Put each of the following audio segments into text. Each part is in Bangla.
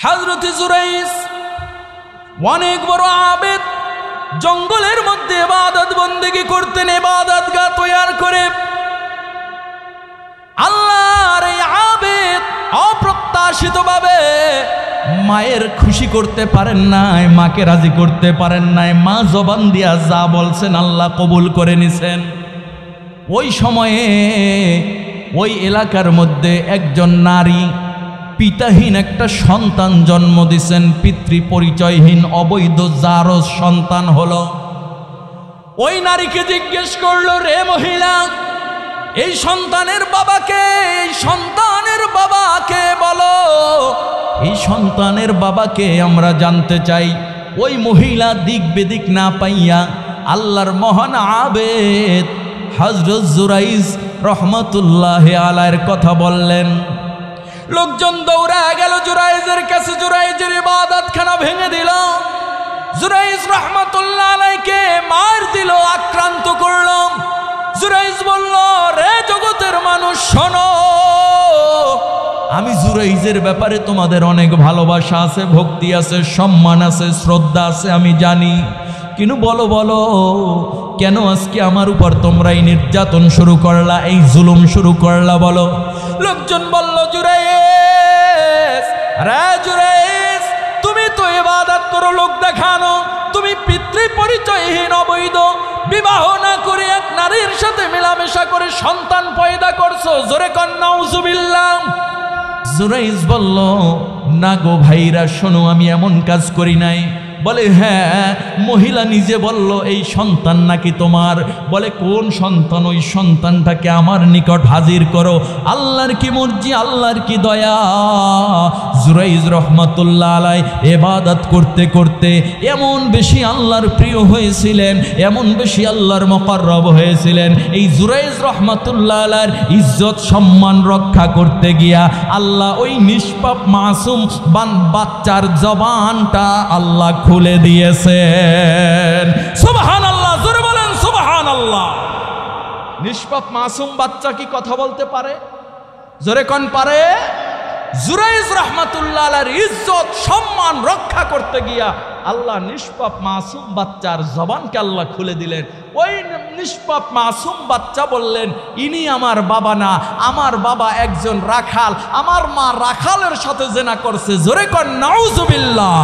হযরত জুরাইজ অনেক বড় আবেদ, জঙ্গলের মধ্যে ইবাদত বন্দেগী করতেন, ইবাদতগাহ তৈরি করে। আল্লাহর এই আবেদ অপ্রত্যাশিতভাবে মায়ের খুশি করতে পারেন নাই, মাকে রাজি করতে পারেন নাই। মা জবান দিয়া যা বলছেন আল্লাহ কবুল করে নিছেন। ওই সময়ে ওই এলাকার মধ্যে একজন নারী পিতাহীন একটা সন্তান জন্ম দিছেন, পিতৃ পরিচয়হীন অবৈধ জারজ সন্তান হলো। ওই নারীকে জিজ্ঞেস করলো, রে মহিলা, এই সন্তানের বাবাকে, এই সন্তানের বাবাকে বলো, এই সন্তানের বাবাকে আমরা জানতে চাই। ওই মহিলা দিক বেদিক না পাইয়া আল্লাহর মহান আবেদ হযরত জুরাইজ রহমাতুল্লাহি আলাইহির কথা বললেন। লোকজন দৌড়া গেল জুরাইজের কাছে, জুরাইজের ইবাদতখানা ভেঙে দিল, জুরাইজ রহমাতুল্লাহি আলাইহিকে মার দিল, আক্রান্ত করল। জুরাইজ বলল, রে জগতের মানুষ শোনো, আমি জুরাইজের ব্যাপারে তোমাদের অনেক ভালোবাসা আছে, ভক্তি আছে, সম্মান আছে, শ্রদ্ধা আছে, আমি জানি। কিন্তু বলো বলো, কেন আজকে আমার উপর তোমরা এই নির্যাতন শুরু করলা, এই জুলুম শুরু করলা, বলো। লোকজন বলল, জুরাইজ, রে জুরাইজ, তুমি তো ইবাদত করো লোক দেখানো, তুমি পিতৃ পরিচয়হীন অবৈধ বিবাহ না করে এক নারীর সাথে মেলামেশা করে সন্তান পয়দা করছো, জোরে কন নাউজুবিল্লাহ। জুরাইজ বলল, না গো ভাইরা, শোনো, আমি এমন কাজ করি নাই। বলে, হ্যাঁ, মহিলা নিজে বলল এই সন্তান নাকি তোমার। বলে, কোন সন্তান? ওই সন্তানটাকে আমার নিকট হাজির করো। আল্লাহর কি মর্জি, আল্লাহর কি দয়া। জুরাইজ রহমাতুল্লাহ আলাইহি ইবাদত করতে করতে এমন বেশি আল্লাহর প্রিয় হয়েছিলেন, এমন বেশি আল্লাহর মুকাররব হয়েছিলেন। এই জুরাইজ রহমাতুল্লাহ আলাইহির ইজ্জত সম্মান রক্ষা করতে গিয়া আল্লাহ ওই নিষ্পাপ মাসুম বাচ্চার জবানটা আল্লাহ খুলে দিয়েছেন। সুবহানাল্লাহ, জোরে বলেন সুবহানাল্লাহ। নিষ্পাপ মাসুম বাচ্চা কি কথা বলতে পারে? জোরে কোন পারে? জুরাইজ রাহমাতুল্লাহ আলাইহির ইজ্জত সম্মান রক্ষা করতে গিয়া আল্লাহ নিষ্পাপ মাসুম বাচ্চার জবানকে আল্লাহ খুলে দিলেন। ওই নিষ্পাপ মাসুম বাচ্চা বললেন, ইনি আমার বাবা না, আমার বাবা একজন রাখাল, আমার মা রাখালের সাথে জিনা করছে। জোরে কোন নাউজুবিল্লাহ।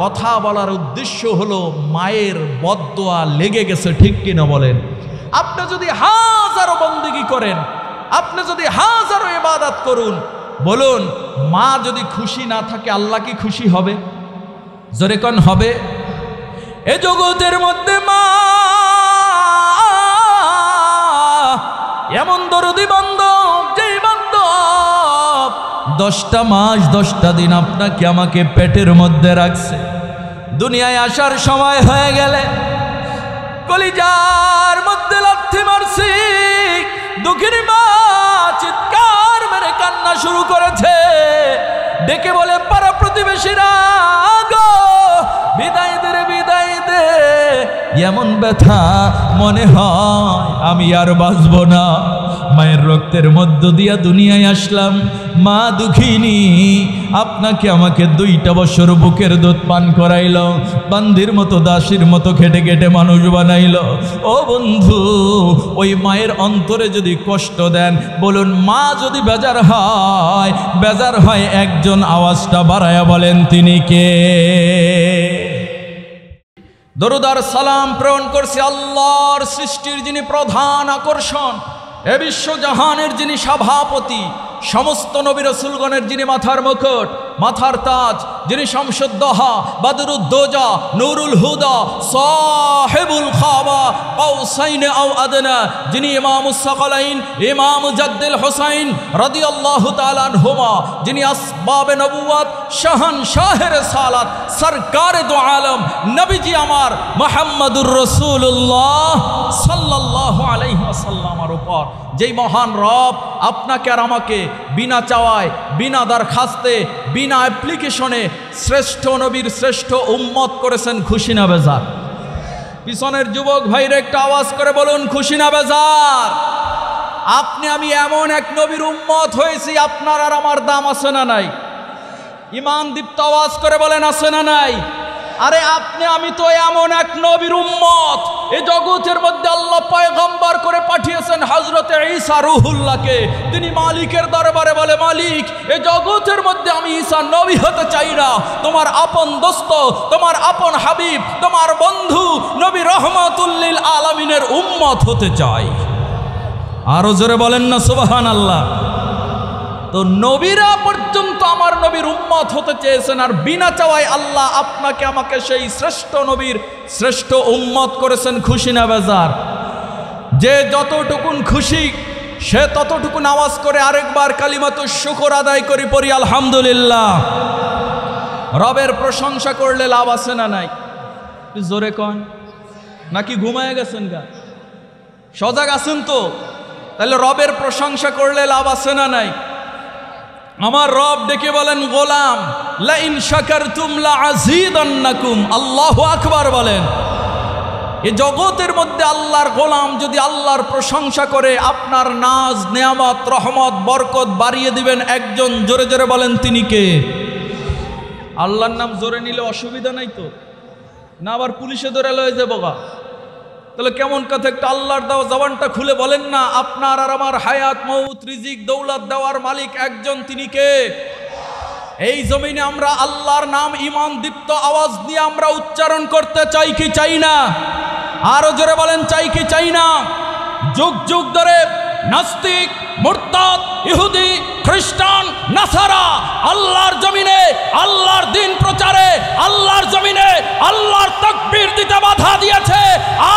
কথা বলার উদ্দেশ্য হলো মায়ের বদদোয়া লেগে গেছে, ঠিক কিনা বলেন? আপনি যদি হাজারো বন্দেগী করেন, আপনি যদি হাজারো ইবাদত করুন, বলুন, মা যদি খুশি না থাকে আল্লাহ কি খুশি হবে? জোরে কোন হবে? এ জগতের মধ্যে মা এমন দরদি বান্ধব, যেই বান্ধব 10টা মাস 10টা দিন আপনাকে আমাকে পেটের মধ্যে রাখছে। দুনিয়ায় আসার সময় হয়ে গেলে কলিজার মধ্যে লাথি মারছি, দুঃখের মা চিৎকার মেরে কান্না শুরু করেছে, ডেকে বলে, পাড়া প্রতিবেশীরা গো, বিদায় দে রে, বিদায় দে। এমন ব্যথা মনে হয় আমি আর বাঁচব না। মায়ের রক্তের মধ্য দিয়া দুনিয়ায় আসলাম, মা দুঃখিনী, আপনাকে আমাকে 2টা বছর বুকের দুধ পান করাইল, বান্দির মতো দাসীর মতো খেটে খেটে মানুষ বানাইল। ও বন্ধু, ওই মায়ের অন্তরে যদি কষ্ট দেন, বলুন, মা যদি বেজার হয় একজন আওয়াজটা বাড়ায়া বলেন, তিনি কে? দরুদ আর সালাম প্রেরণ করছি আল্লাহর সৃষ্টির যিনি প্রধান আকর্ষণ, এ বিশ্বজাহানের যিনি সভাপতি, সমস্ত নবী রাসূলগণের যিনি মাথার মুকুট, মাথার তাজ, যিনি শামসুদ্দোহা, বদরুদ্দোজা, নূরুল হুদা, সাহেবুল খাবা কাউসাইন আও আদনা, যিনি ইমামুস সাকালাইন, ইমাম মুজাদ্দিল হুসাইন রাদিয়াল্লাহু তাআলা আনহুমা, যিনি আসবাবে নবুয়ত, শাহনশাহের সালাত, সরকারে দু আলম, নবীজি আমার মুহাম্মদুর রাসূলুল্লাহ সাল্লাল্লাহু আলাইহি ওয়াসাল্লামের উপর যেই মহান রব আপনাকে আর আমাকে বিনা চাওয়ায়, বিনা দরখাস্তে, বিনা অ্যাপ্লিকেশনে শ্রেষ্ঠ নবীর শ্রেষ্ঠ উম্মত করেছেন, খুশি না বেজার? পিছনের যুবক ভাইরা একটা আওয়াজ করে বলুন, খুশি না বেজার? আপনি আমি এমন এক নবীর উম্মত হয়েছি, আপনার আর আমার দাম আছে না নাই? ইমান দীপ্ত আওয়াজ করে বলেন আছে না নাই? আরে আপনি আমি তো এমন এক নবীর উম্মত, এই জগতের মধ্যে আল্লাহ পয়গম্বর করে পাঠিয়েছেন হযরতে ঈসা রূহুল্লাহকে। তিনি মালিকের দরবারে বলে, মালিক এই জগতের মধ্যে আমি ঈসা নবী হতে চাই না, তোমার আপন দোস্ত, তোমার আপন হাবিব, তোমার বন্ধু নবী রহমাতুল লিল আলামিনের উম্মত হতে চাই। আরো জোরে বলেন না সুবহানাল্লাহ। তো নবীরা পর্যন্ত আমার নবীর উম্মত হতে চেয়েছেন, আর বিনা চাওয়ায় আল্লাহ আপনাকে আমাকে সেই শ্রেষ্ঠ নবীর শ্রেষ্ঠ উম্মত করেছেন। খুশি না বেজার? যে যতটুকুন খুশি সে ততটুকুন আওয়াজ করে আরেকবার কালিমাতুশ শুকর আদায় করি, পড়ি আলহামদুলিল্লাহ। রবের প্রশংসা করলে লাভ আছে না নাই? জোরে কন, নাকি ঘুমায় গেছেন গা? সজাগ আছেন তো? তাহলে রবের প্রশংসা করলে লাভ আছে না নাই? আমার রব ডেকে বলেন, গোলাম লা ইন শাকারতুম লা আযীদান্নাকুম। আল্লাহু আকবার বলেন। এই জগতের মধ্যে আল্লাহর গোলাম যদি আল্লাহর প্রশংসা করে, আপনার নাজ নেয়ামত রহমত বরকত বাড়িয়ে দিবেন একজন। জোরে জোরে বলেন তিনি কে? আল্লাহর নাম জোরে নিলে অসুবিধা নাই তো? না আবার পুলিশে ধরে লয়ে যাবো গা? তাহলে কেমন কথা, একটা আল্লাহর দেওয়া জবানটা খুলে বলেন না। আপনার আর আমার হায়াত মউত রিজিক দৌলত দেওয়ার মালিক একজন, তিনি কে? এই জমিনে আমরা আল্লাহর নাম ঈমান দীপ্ত আওয়াজ দিয়ে আমরা উচ্চারণ করতে চাই কি চাই না? আরো জোরে বলেন, চাই কি চাই না? যুগ যুগ ধরে নাস্তিক, মুরতাদ, ইহুদি, খ্রিস্টান, নাসারা আল্লাহর জমিনে আল্লাহর দ্বীন প্রচারে, আল্লাহর জমিনে আল্লাহর তাকবীর দিতে বাধা দিয়েছে।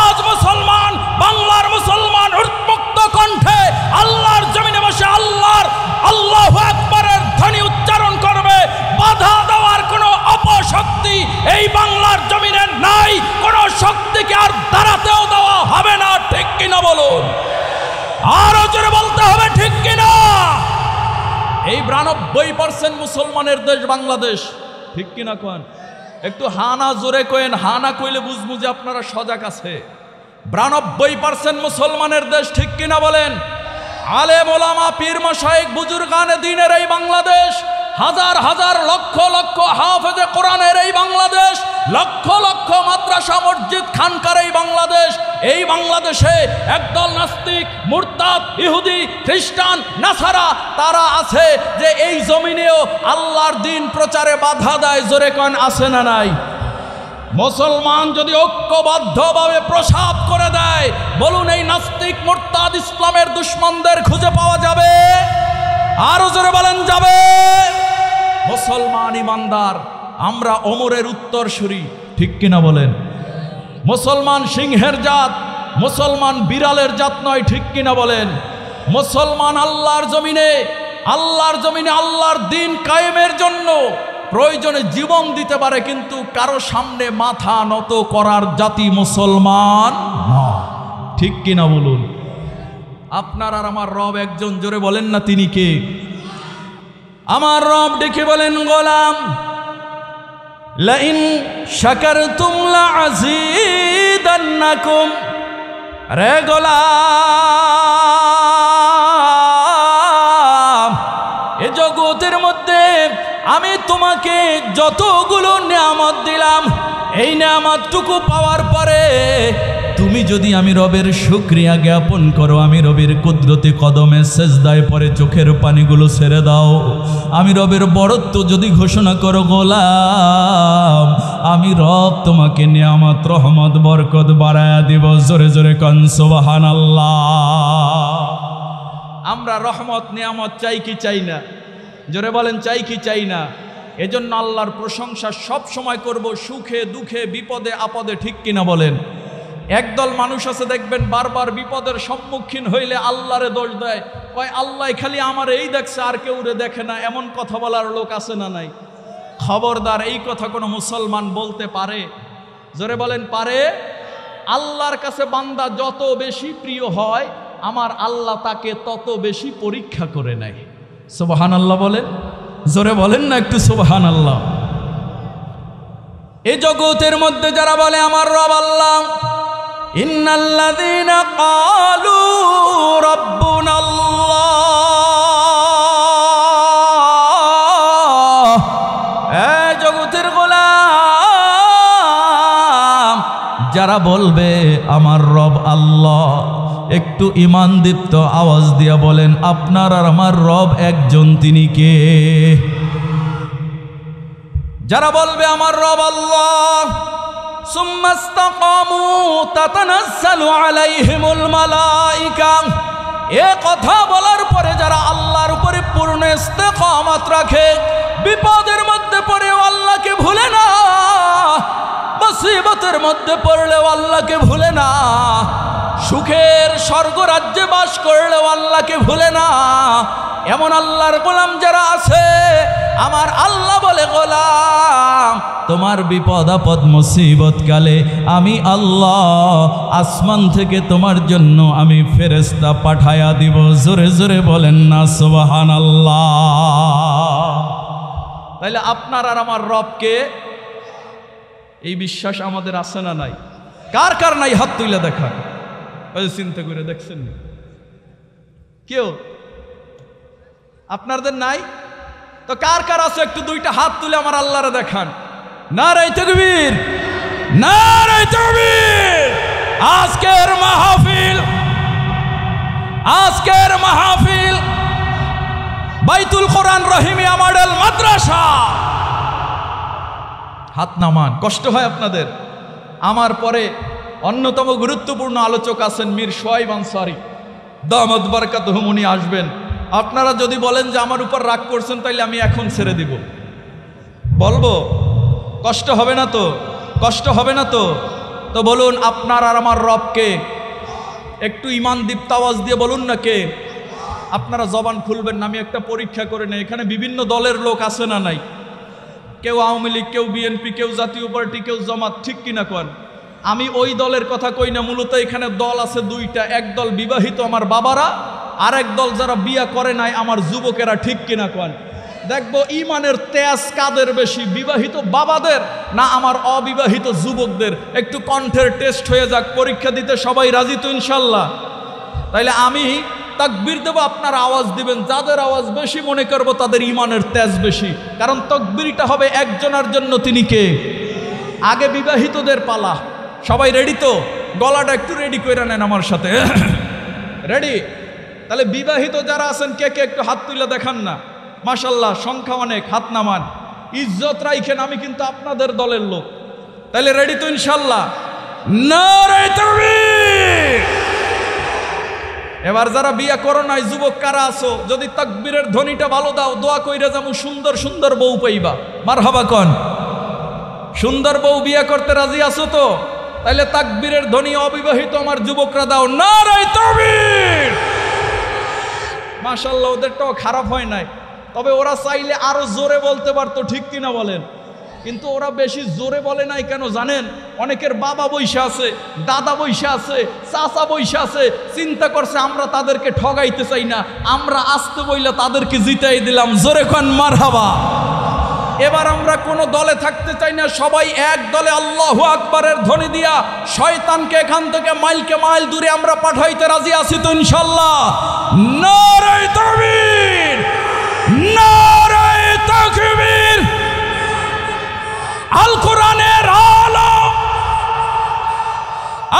আজ মুসলমান, বাংলার মুসলমান উন্মুক্ত কণ্ঠে আল্লাহর জমিনে বসে আল্লাহর আল্লাহু আকবারের ধ্বনি উচ্চারণ করবে। বাধা দেওয়ার কোনো অপশক্তি এই বাংলার জমিনে নাই, কোনো শক্তিকে আর দাঁড়াতেও দেওয়া হবে না। ঠিক কিনা বলুন? আরো জোরে বলতে হবে ঠিক কিনা? এই 92% মুসলমানের দেশ বাংলাদেশ, ঠিক কিনা কোন? একটু হানা জোরে কোয়েন, হানা কইলে বুঝবো যে আপনারা সজাগ আছে। 92% মুসলমানের দেশ, ঠিক কিনা বলেন? আলেম ওলামা পীর মাশায়েখ বুজুর্গানে দ্বীনের এই বাংলাদেশ, হাজার হাজার লক্ষ লক্ষ হাফেজে কোরআনের এই বাংলাদেশ, লক্ষ লক্ষ মাদ্রাসা মসজিদ খানকার এই বাংলাদেশ। এই বাংলাদেশে একদল নাস্তিক, মুরতাদ, ইহুদি, খ্রিস্টান, নাসারা তারা আছে যে এই জমিনেও আল্লাহর দ্বীন প্রচারে বাধা দেয়। জোরে কোন আছে না নাই? মুসলমান যদি ঐক্যবদ্ধভাবে প্রসাব করে দেয়, বলুন এই নাস্তিক মুরতাদ ইসলামের দুশমনদের খুঁজে পাওয়া যাবে? আরো জোরে বলেন যাবে? মুসলমান ইমানদার, আমরা ওমরের উত্তরসূরি, ঠিক কিনা বলেন? মুসলমান সিংহের জাত, মুসলমান বিড়ালের জাত নয়, ঠিক কিনা বলেন? মুসলমান আল্লাহর জমিনে আল্লাহর দ্বীন কায়েমের জন্য প্রয়োজনে জীবন দিতে পারে, কিন্তু কারো সামনে মাথা নত করার জাতি মুসলমান নয়। ঠিক কিনা বলুন? আপনার আর আমার রব একজন। জোরে বলেন না তিনি কে? আমার রব ডেকে বলেন, গোলাম লা ইন শাকারতুম লা আযীদান্নাকুম। রে গোলাম, এ জগতের মধ্যে আমি তোমাকে যতগুলো নিয়ামত দিলাম, এই নিয়ামতটুকু পাওয়ার পরে তুমি যদি আমি রবের শুকরিয়া জ্ঞাপন করো, আমি রবের কুদরতি কদমে সেজদায় পরে চোখের পানিগুলো ছেড়ে দাও, আমি রবের বড়ত্ব যদি ঘোষণা করো, গোলাম আমি রব তোমাকে নিয়ামত রহমত বরকত বাড়ায়া দিব। জোরে জোরে কোন সুবহানাল্লাহ। আমরা রহমত নিয়ামত চাই কি চাই না? জোরে বলেন, চাই কি চাই না? এজন্য আল্লাহর প্রশংসা সব সময় করব, সুখে দুঃখে বিপদে আপদে, ঠিক কিনা বলেন? একদল মানুষ আছে দেখবেন বারবার বিপদের সম্মুখীন হইলে আল্লাহরে দোষ দেয়, কয় আল্লাহ খালি আমার এই দেখছে আর কেউ রে দেখে না। এমন কথা বলার লোক আছে না নাই? খবরদার, এই কথা কোনো মুসলমান বলতে পারে? জোরে বলেন, পারে? আল্লাহর কাছে বান্দা যত বেশি প্রিয় হয়, আমার আল্লাহ তাকে তত বেশি পরীক্ষা করে নেয়। সুবহানাল্লাহ বলেন। জোরে বলেন না একটু সুবহানাল্লাহ। এই জগতের মধ্যে যারা বলে আমার রব আল্লাহ, ইন্নাল্লাযীনা ক্বালু রাব্বুনাল্লাহ, জগতের গোলাম, যারা বলবে আমার রব আল্লাহ, একটু ঈমান দীপ্ত আওয়াজ দিয়া বলেন আপনার আর আমার রব একজন, তিনি কে? যারা বলবে আমার রব আল্লাহ, সুম্মা ইসতাকামু তাতানাজ্জালু আলাইহিমুল মালাইকা, এ কথা বলার পরে যারা আল্লাহর উপরে পূর্ণ ইস্তেকামত রাখে, বিপদের মধ্যে পড়েও আল্লাহকে ভুলে না, মুসিবতের মধ্যে পড়লেও আল্লাহকে ভুলে না, সুখের স্বর্গরাজ্যে বাস করলেও আল্লাহকে ভুলে না, এমন আল্লাহর গোলাম যারা আছে, আমার আল্লাহ বলে গোলাম তোমার বিপদ আপদ মুসিবত কালে আমি আল্লাহ আসমান থেকে তোমার জন্য আমি ফেরেশতা পাঠায়া দিব। জোরে জোরে বলেন না সুবহানাল্লাহ। তাইলে আপনার আর আমার রবকে, এই বিশ্বাস আমাদের আছে না নাই? কার কার নাই হাত তুলে দেখা, চিন্তা করে দেখছেন কেউ? আপনাদের নাই তো কার কার আছে একটু দুইটা হাত তুলে আমার আল্লাহরে দেখান। নারে তাকবীর, নারে তাকবীর। আজকের মাহফিল বাইতুল কোরআন রহিমিয়া মডেল মাদ্রাসা। হাত নামান, কষ্ট হয় আপনাদের? আমার পরে অন্যতম গুরুত্বপূর্ণ আলোচক আছেন মীর সোহাইব আনসারী দামাত বারাকাতুহু, উনি আসবেন। আপনারা যদি বলেন যে আমার উপর রাগ করছেন, তাইলে আমি এখন ছেড়ে দিব, বলবো, কষ্ট হবে না তো? কষ্ট হবে না তো? তো বলুন আপনার আর আমার রবকে একটু ঈমান দীপ্ত আওয়াজ দিয়ে বলুন না কে? আপনারা জবান খুলবেন না, আমি একটা পরীক্ষা করে নেই। এখানে বিভিন্ন দলের লোক আছে না নাই? কেউ আওয়ামী লীগ, কেউ বিএনপি, কেউ জাতীয় পার্টি, কেউ জামাত, ঠিক কিনা কন? আমি ওই দলের কথা কই না, মূলত এখানে দল আছে দুইটা। এক দল বিবাহিত আমার বাবারা, আর এক দল যারা বিয়া করে নাই আমার যুবকেরা, ঠিক কিনা কন? দেখবো ঈমানের তেজ কাদের বেশি, বিবাহিত বাবাদের না আমার অবিবাহিত যুবকদের? একটু কণ্ঠের টেস্ট হয়ে যাক, পরীক্ষা দিতে সবাই রাজি তো ইনশাল্লাহ? তাইলে আমি তাকবীর দেব, আপনারা আওয়াজ দিবেন। যাদের আওয়াজ বেশি মনে করবো তাদের ঈমানের তেজ বেশি, কারণ তাকবীরটা হবে একজনের জন্য, তিনি কে? আগে বিবাহিতদের পালা। সবাই রেডি তো? গলাটা একটু রেডি করে নেন আমার সাথে। রেডি? তাহলে বিবাহিত যারা আছেন কে কে একটু হাত তুলে দেখান না? মাশাল্লাহ, সংখ্যা অনেক, হাত নামান। ইজ্জত রাখেন, আমি কিন্তু আপনাদের দলের লোক। তাহলে রেডি তো ইনশাল্লাহ? নারে তাকবীর। এবার যারা বিয়ে করো নাই, যুবক কারা আছো, যদি তাকবীরের ধ্বনিটা ভালো দাও, দোয়া কইরা যাবো সুন্দর সুন্দর বউ পাইবা। মারহাবা কন। সুন্দর বউ বিয়ে করতে রাজি আছো তো? তাইলে তাকবীরের ধ্বনি অবিবাহিত আমার যুবকরা দাও, নারে তাকবীর। মাশাআল্লাহ, ওদেরটাও খারাপ হয় নাই, তবে ওরা চাইলে আরো জোরে বলতে পারতো, ঠিক কিনা বলেন? কিন্তু ওরা বেশি জোরে বলে নাই কেন জানেন? অনেকের বাবা বৈশা আছে, দাদা বৈশা আছে, চাচা বৈশা আছে, চিন্তা করছে আমরা তাদেরকে ঠগাইতে চাই না, আমরা আসতে বইলে তাদেরকে জিতাই দিলাম। জোরে কোন মারহাবা। এবার আমরা কোনো দলে থাকতে চাই না, সবাই এক দলে আল্লাহু আকবারের ধ্বনি দিয়া শয়তানকে এখান থেকে মাইলকে মাইল দূরে আমরা পাঠাইতে রাজি আছি তো ইনশাল্লাহ? নারে তাকবীর, নারে তাকবীর। আল কোরআনের আলম,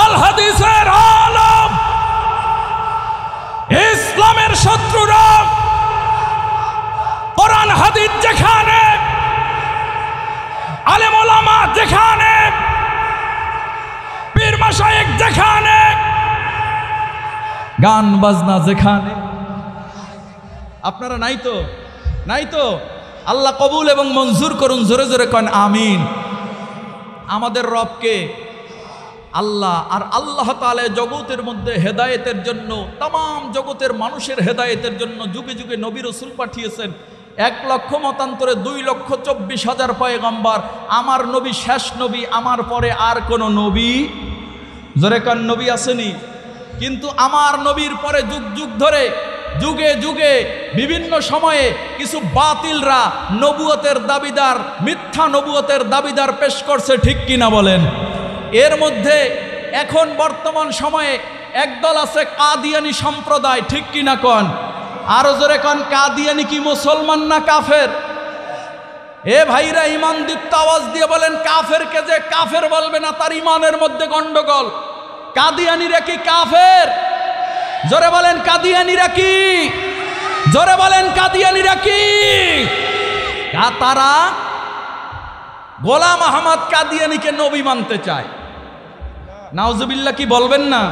আল হাদিসের আলম, ইসলামের শত্রুরা কোরআন হাদিস যেখানে, আলেম ওলামা যেখানে, পীর মাশায়েখ যেখানে, গান বাজনা যেখানে, আপনারা নাই তো? নাই তো? আল্লাহ কবুল এবং মঞ্জুর করুন। জোরে জোরে কন আমিন। আমাদের রবকে আল্লাহ, আর আল্লাহ তাআলা জগতের মধ্যে হেদায়েতের জন্য, তাম জগতের মানুষের হেদায়েতের জন্য যুগে যুগে নবী রাসূল পাঠিয়েছেন। 1 লক্ষ মতান্তরে 2,24,000 পয়গম্বর। আমার নবী শেষ নবী, আমার পরে আর কোন নবী, জোরে কন নবী আসেনি। কিন্তু আমার নবীর পরে যুগ যুগ ধরে, যুগে যুগে বিভিন্ন সময়ে কিছু বাতিলরা নবুয়তের দাবিদার, মিথ্যা নবুয়তের দাবিদার পেশ করছে, ঠিক কিনা বলেন? এর মধ্যে এখন বর্তমান সময়ে একদল আছে কাদিয়ানি সম্প্রদায়, ঠিক কিনা কন? আরো জোরে কন, কাদিয়ানি কি মুসলমান না কাফের? এ ভাইরা, ইমান দীপ্ত আওয়াজ দিয়ে বলেন, কাফেরকে যে কাফের বলবে না তার ইমানের মধ্যে গন্ডগোল। কাদিয়ানিরা কি কাফের? জোরে বলেন কাদিয়ানিরা কি? জোরে বলেন কাদিয়ানিরা কি? তারা গোলাম আহমদ কাদিয়ানিকে নবী মানতে চায়। নাউজুবিল্লাহ কি বলবেন না?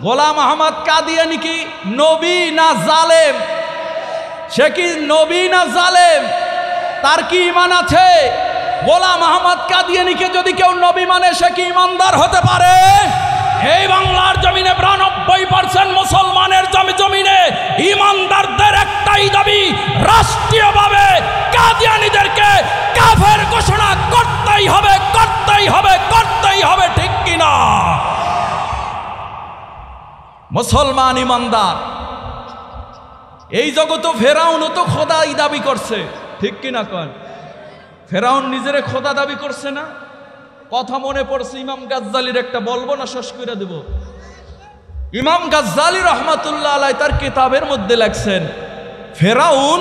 গোলাম আহমদ কাদিয়ানি কি নবী না জালেম? সে কি নবী না জালেম? তার কি ঈমান আছে? গোলাম আহমদ কাদিয়ানিকে যদি কেউ নবী মানে সে কি ঈমানদার হতে পারে? এই বাংলার জমিনে 92% মুসলমানের জমিনে ঈমানদারদের একটাই দাবি, রাষ্ট্রীয়ভাবে কাদিয়ানীদেরকে কাফের ঘোষণা করতেই হবে, করতেই হবে, করতেই হবে, ঠিক কিনা? মুসলমান ঈমানদার। এই জগতে ফেরাউনও তো খোদাই দাবি করছে, ঠিক কিনা কন? ফেরাউন নিজেরে খোদা দাবি করছে না? কথা মনে পড়ছে ইমাম গাজ্জালির একটা, বলবো না শেষ করে দেব। ইমাম গাজ্জালি রহমাতুল্লাহ আলাইহি তার কিতাবের মধ্যে লেখছেন, ফেরাউন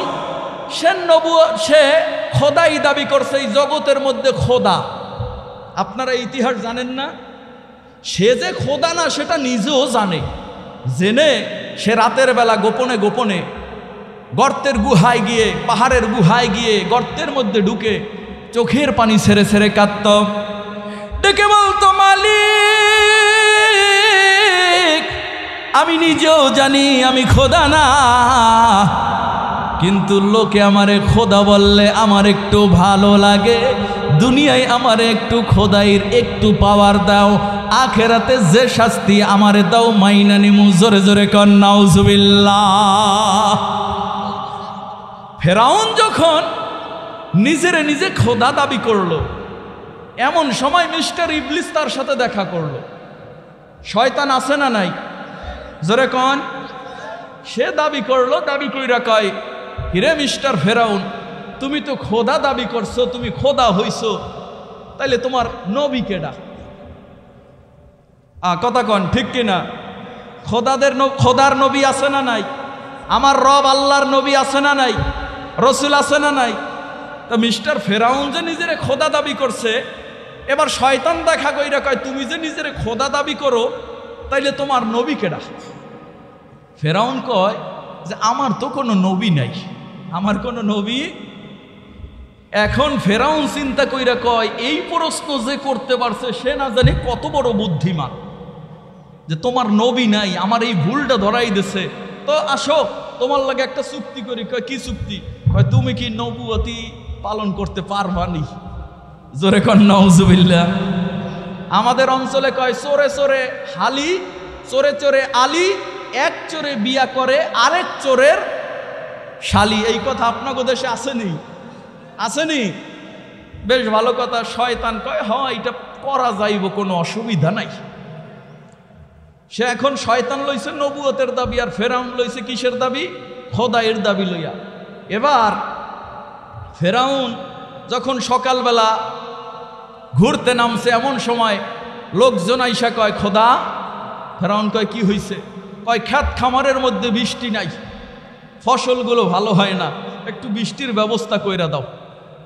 সে খোদাই দাবি করছে, এই জগতের মধ্যে খোদা। আপনারা ইতিহাস জানেন না? সে যে খোদা না সেটা নিজেও জানে। জেনে সে রাতের বেলা গোপনে গোপনে গর্তের গুহায় গিয়ে, পাহাড়ের গুহায় গিয়ে গর্তের মধ্যে ঢুকে চোখের পানি ছেড়ে ছেড়ে কাঁদত, ডেকে বলতো, মালিক আমি নিজেও জানি আমি খোদা না, কিন্তু লোকে আমারে খোদা বললে আমার একটু ভালো লাগে। দুনিয়ায় আমারে একটু খোদাইর একটু পাওয়ার দাও, আখেরাতে যে শাস্তি আমারে দাও মাইনা নিমু। জোরে জোরে কর নাউজুবিল্লাহ। ফেরাউন যখন নিজেরে নিজে খোদা দাবি করলো, এমন সময় মিস্টার ইবলিস তার সাথে দেখা করলো। শয়তান আছে না নাই? জোরে কন। সে দাবি করলো, দাবি কইরা কয়, হিরে মিস্টার ফেরাউন, তুমি তো খোদা দাবি করছো, তুমি খোদা হইছো, তাইলে তোমার নবী কেডা? কথা কন, ঠিক কিনা? খোদার নবী আছে না নাই? আমার রব আল্লাহর নবী আছে না নাই? রসুল আছে না নাই? তো মিস্টার ফেরাউন যে নিজেরে খোদা দাবি করছে, এবার শয়তান দেখা কইরা কয়, তুমি যে নিজেরে খোদা দাবি করো, তাইলে তোমার নবী কেডা? ফেরাউন কয় যে আমার তো কোনো নবী নাই, আমার কোনো নবী। এখন ফেরাউন চিন্তা কইরা কয়, এই প্রশ্ন যে করতে পারছে সে না জানি কত বড় বুদ্ধিমান, যে তোমার নবী নাই, আমার এই ভুলটা ধরাই দিছে। তো আসো তোমার লাগে একটা চুক্তি করি। কয় কি চুক্তি? কয় তুমি কি নবুয়তি পালন করতে পারবানি? জোরে কর নাউজুবিল্লাহ। আমাদের অঞ্চলে কয় চোরে চোরে হালি, চোরে চোরে আলী, এক চোরে বিয়া করে আরেক চোরের শালি। এই কথা আপনাদের দেশে আসেনি? আসেনি? বেশ ভালো কথা। শয়তান কয়, হ্যাঁ এটা করা যাইব, কোনো অসুবিধা নাই। সে এখন শয়তান লইছে নবুয়তের দাবি, আর ফেরাউন লইছে কিসের দাবি? খোদাইয়ের দাবি লইয়া। এবার ফেরাউন যখন সকালবেলা ঘুরতে নামছে, এমন সময় লোকজন আইসা কয়, খোদা। ফেরাউন কয়, কি হইছে? কয়, খেত খামারের মধ্যে বৃষ্টি নাই, ফসলগুলো ভালো হয় না, একটু বৃষ্টির ব্যবস্থা কইরা দাও।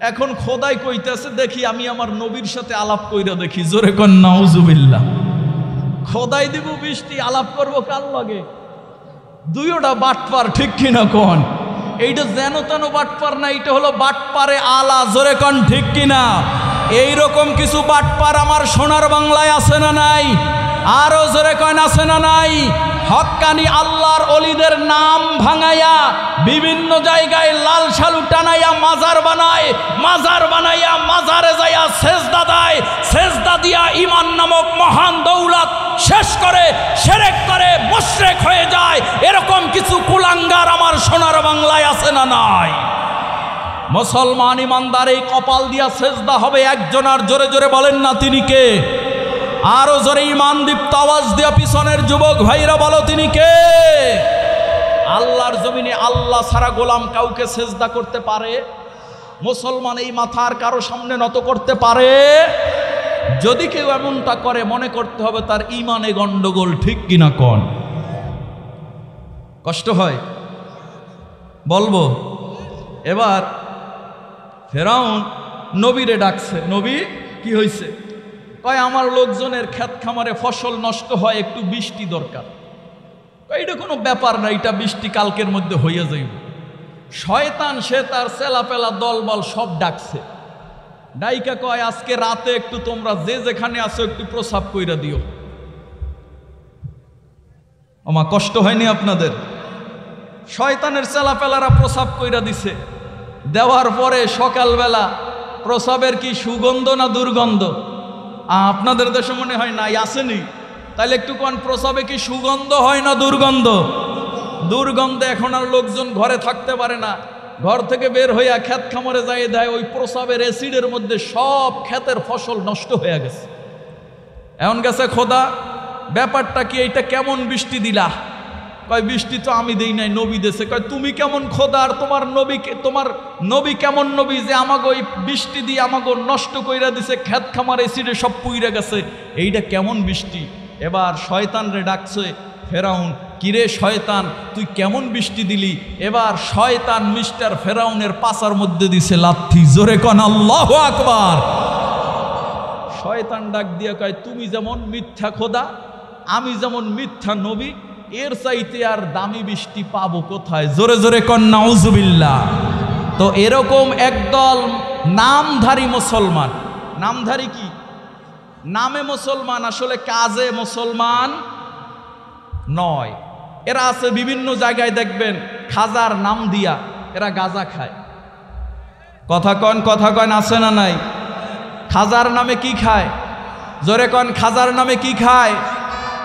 এখন খোদাই কইতেছে, দেখি আমি আমার নবীর সাথে আলাপ কইরা দেখি। জোরে কর নাউজুবিল্লাহ। খোদাই দিব বৃষ্টি, আলাপ করবো কার লাগে? দুইটা বাটপার, ঠিক কিনা কন? এইটা যেন তেন বাটপার না, এইটা হলো বাটপারে আলা। জোরে কন ঠিক কিনা? এইরকম কিছু বাটপার আমার সোনার বাংলায় আছে না নাই? আরো জোরে কন আছে না নাই? হক্কানি আল্লাহর অলিদের নাম ভাঙাইয়া বিভিন্ন জায়গায় লাল শালু টানাইয়া মাজার বানায়, মাজার বানাইয়া মাজারে যাইয়া সেজদা দেয়, সেজদা দিয়া ঈমান নামক মহান দৌলত শেষ করে শিরক করে মুশরিক হয়ে যায়। এরকম কিছু কুলাঙ্গার আমার সোনার বাংলায় আছে না নাই? মুসলমান ঈমানদার এই কপাল দিয়া সেজদা হবে একজন, আর জোরে জোরে বলেন না তিনি কে? আরো জোরে ঈমান দীপ্ত আওয়াজ দিয়া পিছনের যুবক ভাইরা বলো, তিনি কে? আল্লাহর জমিনে আল্লাহ ছাড়া গোলাম কাউকে সেজদা করতে পারে? মুসলমান এই মাথার কারো সামনে নত করতে পারে? যদি কেউ এমনটা করে মনে করতে হবে তার ঈমানে গন্ডগোল, ঠিক কিনা কোন? কষ্ট হয় বলবো। এবার ফেরাউন নবীরে ডাকছে, নবী কি হয়েছে? কয় আমার লোকজনের ক্ষেত খামারে ফসল নষ্ট হয়, একটু বৃষ্টি দরকার। এটা কোনো ব্যাপার না, এটা বৃষ্টি কালকের মধ্যে হইয়া যাইব। শয়তান সে তার চেলাপেলা দলবল সব ডাকছে, ডাইকা কয় আজকে রাতে একটু তোমরা যে যেখানে আছো একটু প্রসাব কইরা দিও। আমা কষ্ট হয়নি আপনাদের? শয়তানের চেলাপেলারা প্রসাব কইরা দিছে, দেওয়ার পরে সকালবেলা প্রসাবের কি সুগন্ধ না দুর্গন্ধ? আপনাদের দেশে মনে হয় নাই, আসেনি? তাহলে একটু কোন প্রসাবে কি সুগন্ধ হয় না দুর্গন্ধ? দুর্গন্ধে এখন আর লোকজন ঘরে থাকতে পারে না, ঘর থেকে বের হইয়া ক্ষেত খামারে যাই দেয়, ওই প্রসাবের অ্যাসিডের মধ্যে সব ক্ষেতের ফসল নষ্ট হয়ে গেছে। এমন গেছে খোদা ব্যাপারটা কি, এইটা কেমন বৃষ্টি দিলা? কয় বৃষ্টি তো আমি দেই নাই, নবী দেশে। কয় তুমি কেমন খোদা আর তোমার নবী কেমন নবী যে আমাকে ওই বৃষ্টি দিয়ে আমাকে নষ্ট কইরা দিছে, ক্ষেত খামার এসিডে সব পুইরা গেছে, এইটা কেমন বৃষ্টি? এবার শয়তান রে ডাকছে ফেরাউন, কিরে শয়তান তুই কেমন বৃষ্টি দিলি? এবার শয়তান মিস্টার ফেরাউনের পাছার মধ্যে দিছে লাথি। জোরে কন আল্লাহু আকবার। শয়তান ডাক দিয়া কয় তুমি যেমন মিথ্যা খোদা, আমি যেমন মিথ্যা নবী, এর চাইতে আর দামি বৃষ্টি পাবো কোথায়? জোরে জোরে কন নাউজুবিল্লাহ। তো এরকম একদল নামধারী মুসলমান, নামধারী কি? নামে মুসলমান, আসলে কাজে মুসলমান নয়। এরা আছে বিভিন্ন জায়গায়, দেখবেন খাজার নাম দিয়া এরা গাঁজা খায়। কথা কন আছে না নাই? খাজার নামে কি খায়? জোরে কন খাজার নামে কি খায়?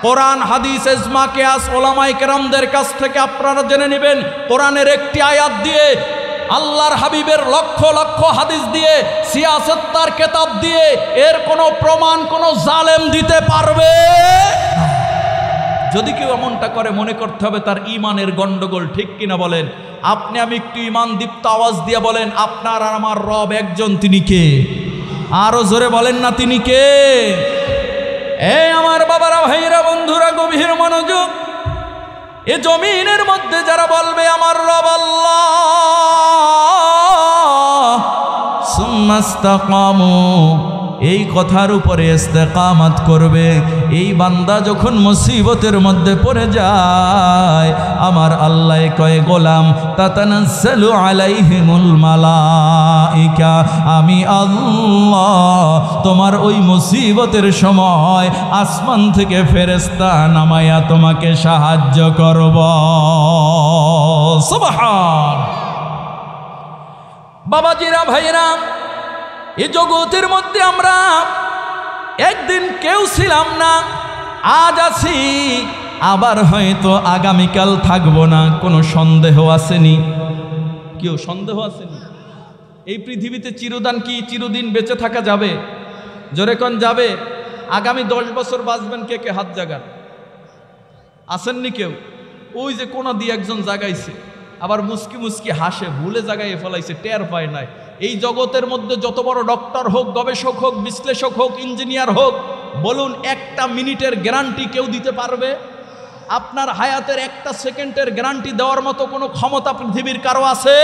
কোরআন হাদিস ইজমা কিয়াস ওলামায়ে কেরামদের কাছ থেকে আপনারা জেনে নেবেন, কোরআনের একটি আয়াত দিয়ে, আল্লাহর হাবিবের লক্ষ লক্ষ হাদিস দিয়ে, সিয়াসত্তার কিতাব দিয়ে এর কোনো প্রমাণ কোনো জালেম দিতে পারবে? যদি কেউ এমনটা করে মনে করতে হবে তার ঈমানের গন্ডগোল। ঠিক কিনা বলেন? আপনি আমি একটু ঈমান দীপ্ত আওয়াজ দিয়ে বলেন, আপনার আর আমার রব একজন, তিনি কে? আরো জোরে বলেন না, তিনি কে? এই আমার বাবারা, ভাইরা, বন্ধুরা, গভীর মনোযোগ। এ জমিনের মধ্যে যারা বলবে আমার রব আল্লাহ, সুম্মাস্তাকামু, এই কথার উপরে ইস্তেকামাত করবে, এই বান্দা যখন মুসিবতের মধ্যে পড়ে যায়, আমার আল্লাহ কয় গোলাম তাতানাজ্জালু আলাইহিমুল মালাইকা, আমি আল্লাহ তোমার ওই মুসিবতের সময় আসমান থেকে ফেরেশতা নামায়া তোমাকে সাহায্য করব। সুবহান। বাবাজিরা, ভাইরা, এই জগতের মধ্যে আমরা একদিন কেউ ছিলাম না, আজ আছি, আবার হয়তো আগামীকাল থাকবো না। কোনো সন্দেহ আসেনি? কেউ সন্দেহ আসেনি? এই পৃথিবীতে চিরদান কি চিরদিন বেঁচে থাকা যাবে? জোরে কোন যাবে? আগামী 10 বছর বাঁচবেন কে কে? হাত জাগান। আসেননি কেউ? ওই যে কোনা দিয়ে একজন জাগাইছে, আবার মুস্কি মুস্কি হাসে, ভুলে জাগাইয়ে ফেলাইছে, টের পায় নাই। এই জগতের মধ্যে যত বড় ডক্টর হোক, গবেষক হোক, বিশ্লেষক হোক, ইঞ্জিনিয়ার হোক, বলুন একটা মিনিটের গ্যারান্টি কেউ দিতে পারবে? আপনার হায়াতের একটা সেকেন্ডের গ্যারান্টি দেওয়ার মতো কোনো ক্ষমতা পৃথিবীর কারো আছে?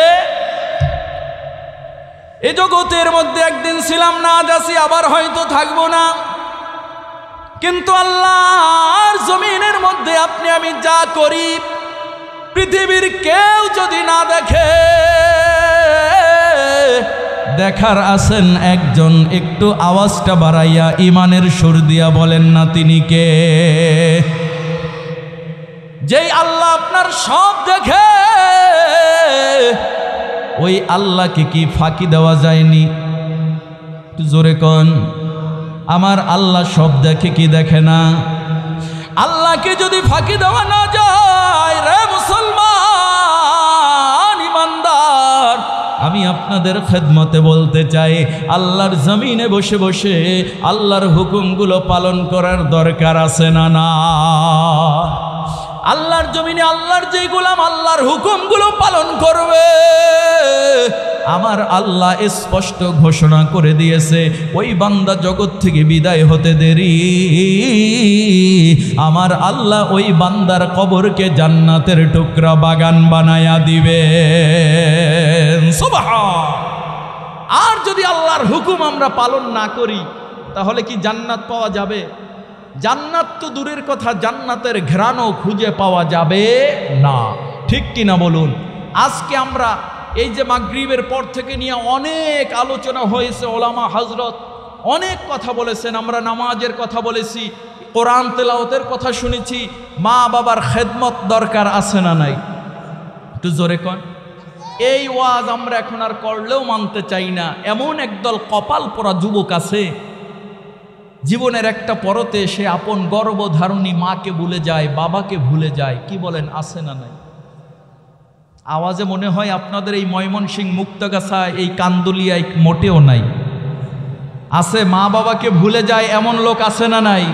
এই জগতের মধ্যে একদিন ছিলাম না, আজ আছি, আবার হয়তো থাকবো না। কিন্তু আল্লাহর জমিনের মধ্যে আপনি আমি যা করি, পৃথিবীর কেউ যদি না দেখে, দেখার আছেন একজন। একটু আওয়াজটা বাড়াইয়া ইমানের সুর দিয়া বলেন না, তিনি কে? যেই আল্লাহ আপনার সব দেখে, ওই আল্লাহকে কি ফাঁকি দেওয়া যায়নি? একটু জোরে কন, আমার আল্লাহ সব দেখে কি দেখে না? আল্লাহকে যদি ফাঁকি দেওয়া না যায়, রে মুসলমান ইমানদার, আমি আপনাদের খেদমতে বলতে চাই, আল্লাহর জমিনে বসে বসে আল্লাহর হুকুমগুলো পালন করার দরকার আছে না? না, আল্লাহর জমিনে আল্লাহর যে গোলাম আল্লাহর হুকুমগুলো পালন করবে, আমার আল্লাহ স্পষ্ট ঘোষণা করে দিয়েছে, ওই বান্দা জগৎ থেকে বিদায় হতে দেরি, আমার আল্লাহ ওই বান্দার কবরকে জান্নাতের টুকরা বাগান বানায়া দিবে। সুবহান। আর যদি আল্লাহর হুকুম আমরা পালন না করি তাহলে কি জান্নাত পাওয়া যাবে? জান্নাত তো দূরের কথা, জান্নাতের ঘ্রাণও খুঁজে পাওয়া যাবে না। ঠিক কিনা বলুন? আজকে আমরা এই যে মাগরিবের পর থেকে নিয়ে অনেক আলোচনা হয়েছে, ওলামা হযরত অনেক কথা বলেছেন, আমরা নামাজের কথা বলেছি, কোরআন তেলাওয়াতের কথা শুনেছি, মা বাবার খেদমত দরকার আছে না নাই? একটু জোরে কন। এই ওয়াজ আমরা এখন আর করলেও মানতে চাই না। এমন একদল কপাল পোড়া যুবক আছে, জীবনের একটা পরতে সে আপন গর্ভধারণী মাকে ভুলে যায়, বাবাকে ভুলে যায়। কি বলেন, আছে না নাই? আওয়াজে মনে হয় আপনাদের এই ময়মনসিংহ, মুক্তাগাছা, এই কান্দুলিয়ায় মোটেও নাই। আছে, মা বাবাকে ভুলে যায় এমন লোক আছে না নাই?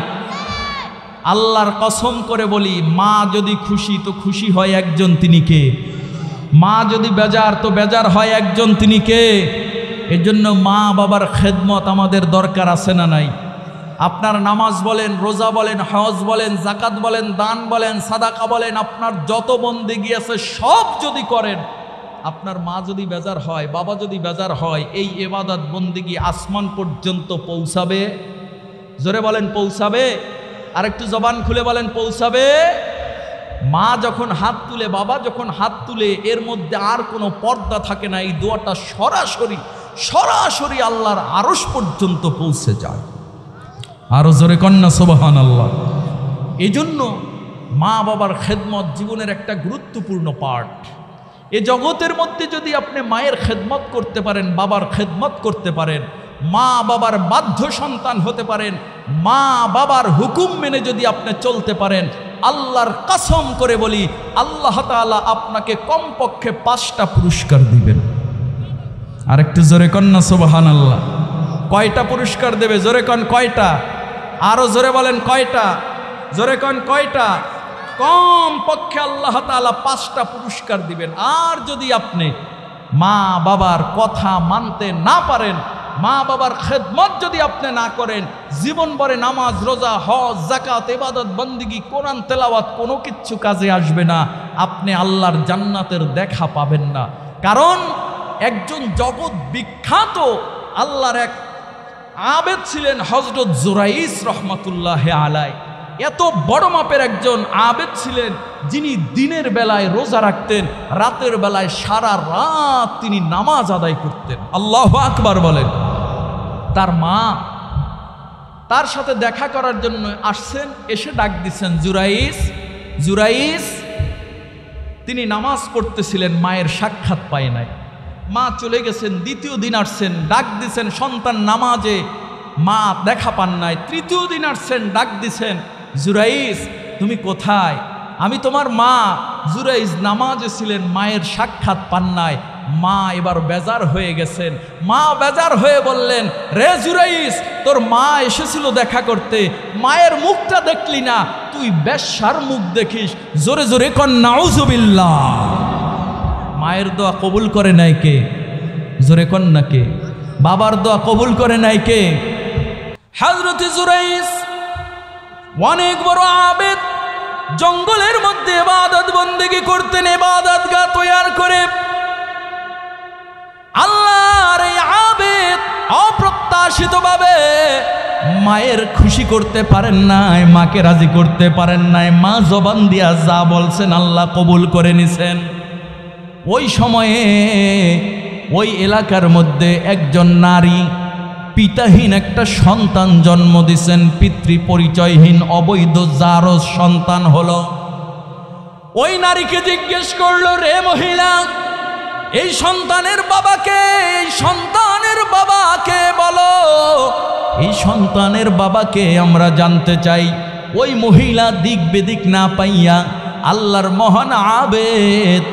আল্লাহর কসম করে বলি, মা যদি খুশি তো খুশি হয় একজন, তিনি কে? মা যদি বেজার তো বেজার হয় একজন, তিনি কে? এর জন্য মা বাবার খেদমত আমাদের দরকার আছে না নাই? আপনার নামাজ বলেন, রোজা বলেন, হজ বলেন, জাকাত বলেন, দান বলেন, সাদাকা বলেন, আপনার যত বন্দেগী আছে সব যদি করেন, আপনার মা যদি বেজার হয়, বাবা যদি বেজার হয়, এই ইবাদত বন্দেগী আসমান পর্যন্ত পৌঁছাবে? জোরে বলেন, পৌঁছাবে? আর একটু জবান খুলে বলেন, পৌঁছাবে? মা যখন হাত তুলে, বাবা যখন হাত তুলে, এর মধ্যে আর কোনো পর্দা থাকে না। এই দোয়াটা সরাসরি সরাসরি আল্লাহর আরশ পর্যন্ত পৌঁছে যায়। আরো জোরে কন্যা সুবহানাল্লাহ। এই জন্য মা বাবার খেদমত জীবনের একটা গুরুত্বপূর্ণ পার্ট। এ জগতের মধ্যে যদি আপনি মায়ের খেদমত করতে পারেন, বাবার খেদমত করতে পারেন, মা বাবার বাধ্য সন্তান হতে পারেন, মা বাবার হুকুম মেনে যদি আপনি চলতে পারেন, আল্লাহর কসম করে বলি, আল্লাহ তাআলা আপনাকে কমপক্ষে 5টা পুরস্কার দিবেন। আর একটু জোরে কন্যা সুবহানাল্লাহ। কয়টা পুরস্কার দেবে? জোরে কন, কয়টা? আরো জোরে বলেন, কয়টা? জোরে কন, কয়টা? কমপক্ষে আল্লাহ তাআলা 5টা পুরস্কার দিবেন। আর যদি আপনি মা বাবার কথা মানতে না পারেন, মা বাবার খেদমত যদি আপনি না করেন, জীবন ভরে নামাজ, রোজা, হজ, যাকাত, ইবাদত, বন্দেগী, কোরআন তেলাওয়াত কোনো কিচ্ছু কাজে আসবে না। আপনি আল্লাহর জান্নাতের দেখা পাবেন না। কারণ একজন জগৎ বিখ্যাত আল্লাহর এক আবেদ ছিলেন হযরত জুরাইস রহমাতুল্লাহি আলাইহি। এত বড় মাপের একজন আবেদ ছিলেন, যিনি দিনের বেলায় রোজা রাখতেন, রাতের বেলায় সারা রাত তিনি নামাজ আদায় করতেন। আল্লাহু আকবার বলেন। তার মা তার সাথে দেখা করার জন্য আসছেন, এসে ডাক দিচ্ছেন, জুরাইস, জুরাইস। তিনি নামাজ পড়তেছিলেন, মায়ের সাক্ষাৎ পায় নাই। মা চলে গেছেন। দ্বিতীয় দিন আসছেন, ডাক দিছেন, সন্তান নামাজে, মা দেখা পান নাই। তৃতীয় দিন আসছেন, ডাক দিছেন, জুরাইস তুমি কোথায়? আমি তোমার মা। জুরাইস নামাজে ছিলেন, মায়ের সাক্ষাৎ পান নাই। মা এবার বেজার হয়ে গেছেন। মা বেজার হয়ে বললেন, রে জুরাইস, তোর মা এসেছিল দেখা করতে, মায়ের মুখটা দেখলি না, তুই বেশ্যার মুখ দেখিস। জোরে জোরে কন নাউজুবিল্লাহ। মায়ের দোয়া কবুল করে নাই কে? জোরে কন না কে? বাবার দোয়া কবুল করে নাই কে? হযরত জুরাইস অনেক বড় আবেদ, জঙ্গলের মধ্যে ইবাদত বন্দেগী করতেন, ইবাদতগাহ তৈরি করে। আল্লাহর এই আবেদ অপ্রত্যাশিতভাবে মায়ের খুশি করতে পারেন নাই, মাকে রাজি করতে পারেন নাই। মা জবান দিয়া যা বলছেন আল্লাহ কবুল করে নিছেন। ওই সময়ে ওই এলাকার মধ্যে একজন নারী পিতাহীন একটা সন্তান জন্ম দিছেন, পিতৃ পরিচয়হীন অবৈধ জারজ সন্তান হলো। ওই নারীকে জিজ্ঞেস করলো, রে মহিলা, এই সন্তানের বাবাকে, এই সন্তানের বাবাকে বলো, এই সন্তানের বাবাকে আমরা জানতে চাই। ওই মহিলা দিক বেদিক না পাইয়া আল্লাহর মহান আবেদ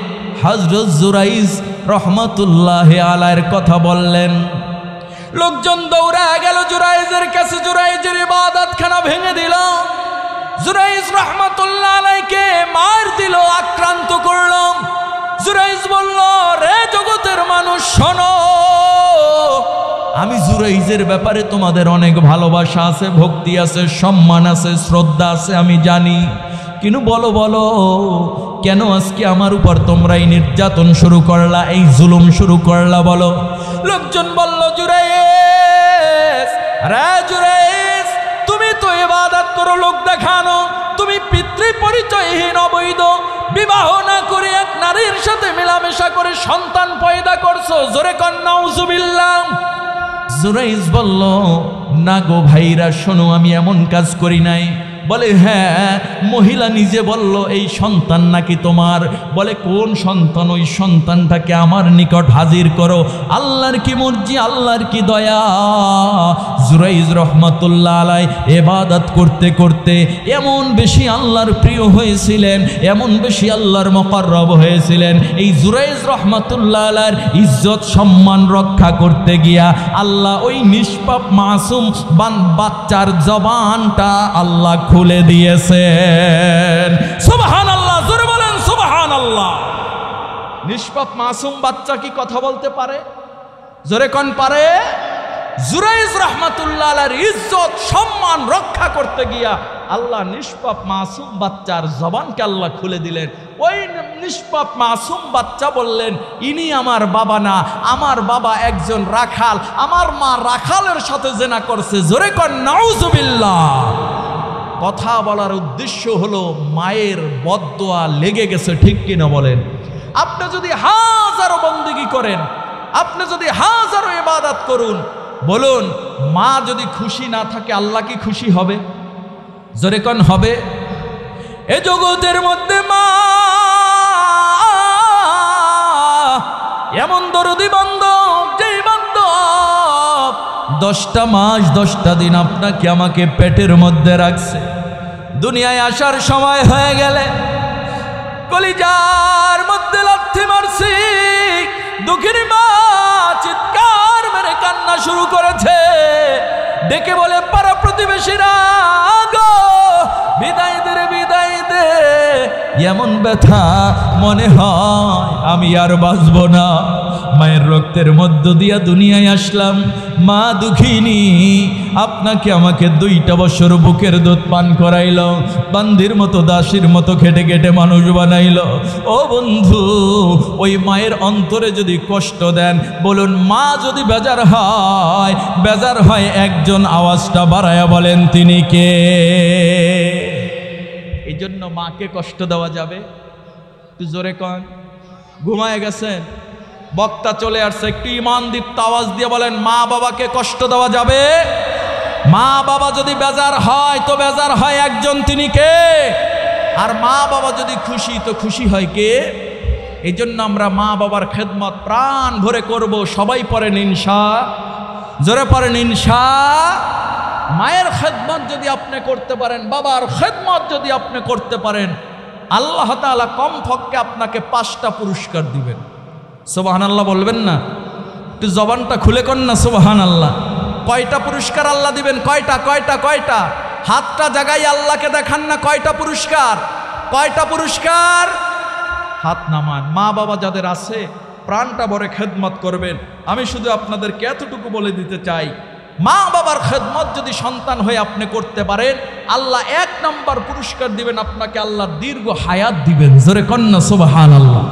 হযরত জুরাইস রহমাতুল্লাহি আলাইহির কথা বললেন। লোকজন দৌড়া গেল জুরাইজের কাছে, জুরাইজের ইবাদতখানা ভেঙে দিল, জুরাইজ রহমাতুল্লাহি আলাইহিকে মার দিল, আক্রান্ত করল। জুরাইজ বলল, রে জগতের মানুষ শোনো, আমি জুরাইজের ব্যাপারে তোমাদের অনেক ভালোবাসা আছে, ভক্তি আছে, সম্মান আছে, শ্রদ্ধা আছে, আমি জানি। কিন্তু বলো বলো, কেন আজকে আমার উপর তোমরা এই নির্যাতন শুরু করলা, এই জুলুম শুরু করলা? বলো। লোকজন বলল জুরাইজ, রে জুরাইজ তুমি তো ইবাদত করো লোক দেখানো, তুমি পিতৃ পরিচয়হীন অবৈধ বিবাহ না করে এক নারীর সাথে মেলামেশা করে সন্তান পয়দা করছো, জোরে কর নাউজুবিল্লাহ। জুরাইজ বলল না গো ভাইরা শোনো, আমি এমন কাজ করি নাই। বলে হ্যাঁ, মহিলা নিজে বলল এই সন্তান নাকি তোমার। বলে কোন সন্তান? ওই সন্তানটাকে আমার নিকট হাজির করো। আল্লাহর কি মর্জি, আল্লাহর কি দয়া। জুরাইজ রহমাতুল্লাহ আলাই ইবাদত করতে করতে এমন বেশি আল্লাহর প্রিয় হয়েছিলেন, এমন বেশি আল্লাহর মুকাররব হয়েছিলেন। এই জুরাইজ রহমাতুল্লাহ আলাইর ইজ্জত সম্মান রক্ষা করতে গিয়া আল্লাহ ওই নিষ্পাপ মাসুম বাচ্চার জবানটা আল্লাহ খুলে দিয়েছেন। সুবহানাল্লাহ, জোরে বলেন সুবহানাল্লাহ। নিষ্পাপ মাসুম বাচ্চা কি কথা বলতে পারে? জোরে কোন পারে? জুরাইজ রাহমাতুল্লাহ আলাইহির ইজ্জত সম্মান রক্ষা করতে গিয়া আল্লাহ নিষ্পাপ মাসুম বাচ্চার জবানকে আল্লাহ খুলে দিলেন। ওই নিষ্পাপ মাসুম বাচ্চা বললেন ইনি আমার বাবা না, আমার বাবা একজন রাখাল, আমার মা রাখালের সাথে জিনা করছে। জোরে কোন নাউজুবিল্লাহ। কথা বলার উদ্দেশ্য হলো মায়ের বদদোয়া লেগে গেছে, ঠিক কিনা বলেন? আপনি যদি হাজারো বন্দেগী করেন, আপনি যদি হাজারো ইবাদত করুন, বলুন মা যদি খুশি না থাকে আল্লাহ কি খুশি হবে? জোরে কোন হবে? এ জগতের মধ্যে মা এমন দরদি বান্ধব, যেই বান্ধব 10টা মাস 10টা দিন আপনাকে আমাকে পেটের মধ্যে রাখছে। দুনিয়ায় আসার সময় হয়ে গেলে কলিজার মধ্যে লাথি মারছি, দুঃখিনী মা চিৎকার মেরে কান্না শুরু করেছে। ডেকে বলে পাড়া প্রতিবেশীরা গো বিদায় দে রে, বিদায় দে। এমন ব্যথা মনে হয় আমি আর বাঁচব না। মায়ের রক্তের মধ্য দিয়া দুনিয়ায় আসলাম, মা দুঃখিনী আপনাকে আমাকে 2টা বছর বুকের দুধ পান করাইল, বান্দির মতো দাসীর মতো খেটে খেটে মানুষ বানাইল। ও বন্ধু, ওই মায়ের অন্তরে যদি কষ্ট দেন, বলুন মা যদি বেজার হয় একজন আওয়াজটা বাড়ায়া বলেন তিনি কে? এই জন্য মাকে কষ্ট দেওয়া যাবে? একটু জোরে কন। ঘুমায় গেছেন, বক্তা চলে আসছে, একটু ঈমানদীপ্ত আওয়াজ দিয়ে বলেন মা বাবাকে কষ্ট দেওয়া যাবে? মা বাবা যদি বেজার হয় তো বেজার হয় একজন, তিনি কে? আর মা বাবা যদি খুশি তো খুশি হয় কে? এই জন্য আমরা মা বাবার খেদমত প্রাণ ভরে করব। সবাই পড়েন ইনশা, জোরে পড়েন ইনশা। মায়ের খেদমত যদি আপনি করতে পারেন, বাবার খেদমত যদি আপনি করতে পারেন, আল্লাহ তাআলা কমপক্ষে আপনাকে 5টা পুরস্কার দিবেন। সুবহানাল্লাহ বলবেন না? একটু জবানটা খুলে কর না সুবহানাল্লাহ। কয়টা পুরস্কার আল্লাহ দিবেন? কয়টা কয়টা কয়টা? হাতটা জাগাই আল্লাহকে দেখান না, কয়টা পুরস্কার? কয়টা পুরস্কার? হাত নামান। মা বাবা যাদের আছে প্রাণটা ভরে খেদমত করবেন। আমি শুধু আপনাদেরকে এতটুকু বলে দিতে চাই, মা বাবার খেদমত যদি সন্তান হয়ে আপনি করতে পারেন, আল্লাহ 1 নম্বর পুরস্কার দিবেন আপনাকে, আল্লাহ দীর্ঘ হায়াত দিবেন। জোরে কন্না সুবহানাল্লাহ।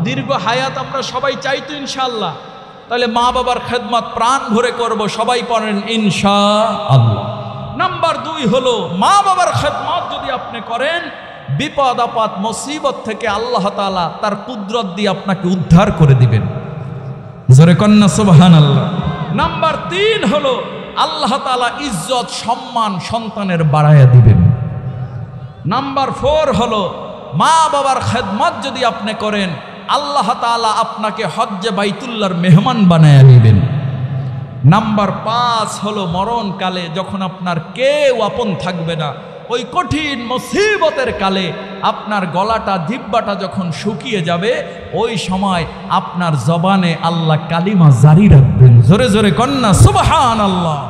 দীর্ঘ হায়াত আমরা সবাই চাই তো ইনশাআল্লাহ। তাহলে মা বাবার খেদমত প্রাণ ভরে করব, সবাই পড়েন ইনশাআল্লাহ। নাম্বার 2 হলো মা বাবার খেদমত যদি আপনি করেন, বিপদ আপদ মুসিবত থেকে আল্লাহ তাআলা তার কুদরত দিয়ে আপনাকে উদ্ধার করে দিবেন। জোরে কন্না সুবহানাল্লাহ। নাম্বার 3 হলো আল্লাহ তাআলা ইজ্জত সম্মান সন্তানের বাড়ায়া দিবেন। নাম্বার 4 হলো মা বাবার খেদমত যদি আপনি করেন, আল্লাহ তাআলা আপনাকে হজ্জে বাইতুল্লাহর মেহমান বানায়া নেবেন। নাম্বার 5 হলো মরণকালে যখন আপনার কেউ আপন থাকবে না, ওই কঠিন মুসিবতের কালে আপনার গলাটা জিহ্বাটা যখন শুকিয়ে যাবে, ওই সময় আপনার জবানে আল্লাহ কালিমা জারি রাখবেন। জোরে জোরে কন্না সুবহানাল্লাহ।